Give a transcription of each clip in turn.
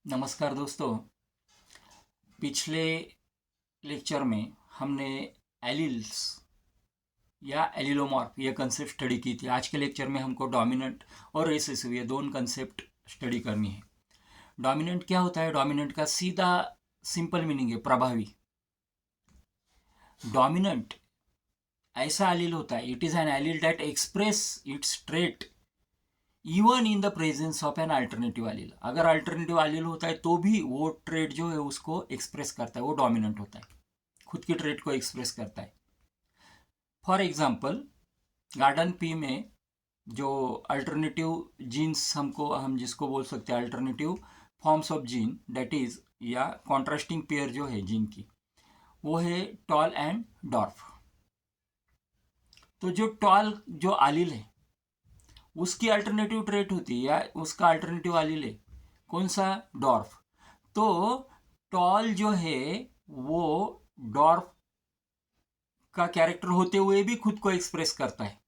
नमस्कार दोस्तों। पिछले लेक्चर में हमने एलील्स या एलिलोमॉर्फ ये कंसेप्ट स्टडी की थी। आज के लेक्चर में हमको डोमिनेंट और रिसेसिव ये दोनों कंसेप्ट स्टडी करनी है। डोमिनेंट क्या होता है? डोमिनेंट का सीधा सिंपल मीनिंग है प्रभावी। डोमिनेंट ऐसा एलील होता है, it is an allele that express it's trait even in the presence of an alternative allele. अगर अल्टरनेटिव एलील होता है तो भी वो ट्रेट जो है उसको एक्सप्रेस करता है, वो डोमिनेंट होता है, खुद की ट्रेट को एक्सप्रेस करता है। फॉर एग्जाम्पल गार्डन पी में जो अल्टरनेटिव जीन्स हम जिसको बोल सकते हैं alternative forms of gene that is या कॉन्ट्रास्टिंग पेयर जो है जीन की, वो है टॉल एंड डॉर्फ। तो जो टॉल जो एलील है उसकी अल्टरनेटिव ट्रेट होती है या उसका अल्टरनेटिव एलील है कौन सा? डॉर्फ। तो टॉल जो है वो डॉर्फ का कैरेक्टर होते हुए भी खुद को एक्सप्रेस करता है।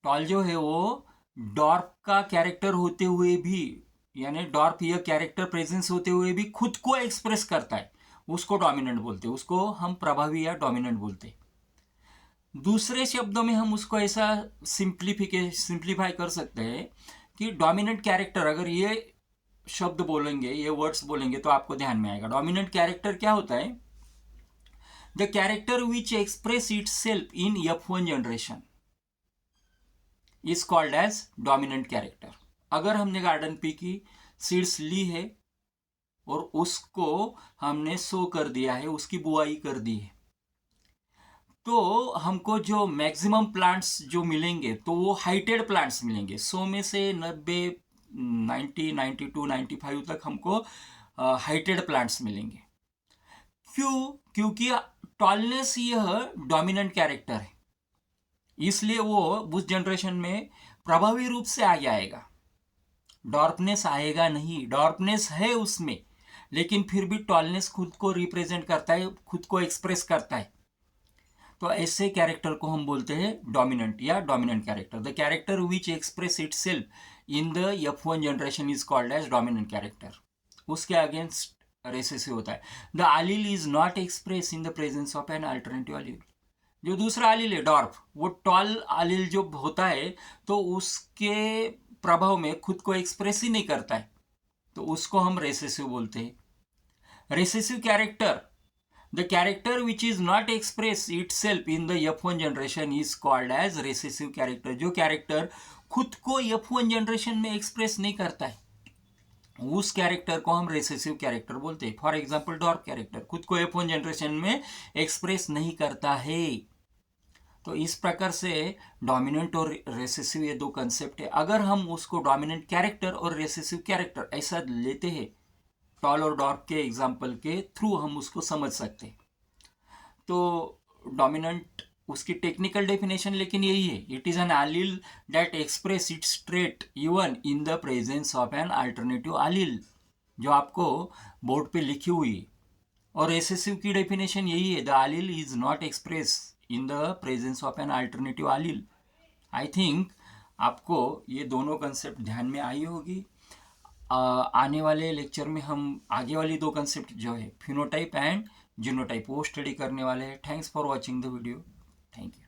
टॉल जो है वो डॉर्फ का कैरेक्टर होते हुए भी, यानी डॉर्फ यह कैरेक्टर प्रेजेंस होते हुए भी खुद को एक्सप्रेस करता है, उसको डोमिनेंट बोलते हैं, उसको हम प्रभावी या डोमिनेंट बोलते हैं। दूसरे शब्दों में हम उसको ऐसा सिंप्लीफाई कर सकते हैं कि डोमिनेंट कैरेक्टर, अगर ये शब्द बोलेंगे, ये वर्ड्स बोलेंगे तो आपको ध्यान में आएगा। डोमिनेंट कैरेक्टर क्या होता है? The character which express itself in F1 generation is called as dominant character. अगर हमने गार्डन पी की सीड्स ली है और उसको हमने सो कर दिया है, उसकी बुआई कर दी है, तो हमको जो मैक्सिमम प्लांट्स जो मिलेंगे तो वो हाइटेड प्लांट्स मिलेंगे। 100 में से 90, 90, 92, 95 तक हमको हाइटेड प्लांट्स मिलेंगे। क्यों? क्योंकि टॉलनेस यह डोमिनेंट कैरेक्टर है, इसलिए वो उस जनरेशन में प्रभावी रूप से आगे आएगा। डॉर्फनेस आएगा नहीं, डॉर्फनेस है उसमें, लेकिन फिर भी टॉलनेस खुद को रिप्रेजेंट करता है, खुद को एक्सप्रेस करता है। तो ऐसे कैरेक्टर को हम बोलते हैं डोमिनेंट या dominant character. The character which express itself in the F1 generation is called as dominant character. उसके अगेंस्ट रेसेसिव होता है। The allele is not express in the presence of an alternative allele. जो दूसरा allele है dwarf, वो toll allele जो होता है तो उसके प्रभाव में खुद को एक्सप्रेस ही नहीं करता है, तो उसको हम रेसेसिव बोलते हैं। Recessive character, the character which is not express itself in the F1 generation is called as recessive character. जो कैरेक्टर खुद को F1 जनरेशन में एक्सप्रेस नहीं करता है उस कैरेक्टर को हम रेसेसिव कैरेक्टर बोलते हैं। फॉर एग्जाम्पल डॉर्फ कैरेक्टर खुद को F1 जनरेशन में एक्सप्रेस नहीं करता है। तो इस प्रकार से डोमिनेंट और रेसेसिव ये दो कंसेप्ट है। अगर हम उसको डोमिनेंट कैरेक्टर और रेसेसिव कैरेक्टर ऐसा लेते हैं, टॉल और डॉर्फ के एग्जाम्पल के थ्रू हम उसको समझ सकते हैं। तो डोमिनेंट उसकी टेक्निकल डेफिनेशन लेकिन यही है, it is an allele that express it's trait even in the presence of an alternative allele, जो आपको बोर्ड पे लिखी हुई है। और रेसेसिव की डेफिनेशन यही है, the allele is not express in the presence of an alternative allele. I think आपको ये दोनों कंसेप्ट ध्यान में आई होगी। आने वाले लेक्चर में हम आगे वाली दो कंसेप्ट जो है फिनोटाइप एंड जीनोटाइप वो स्टडी करने वाले हैं। Thanks for watching the video. Thank you.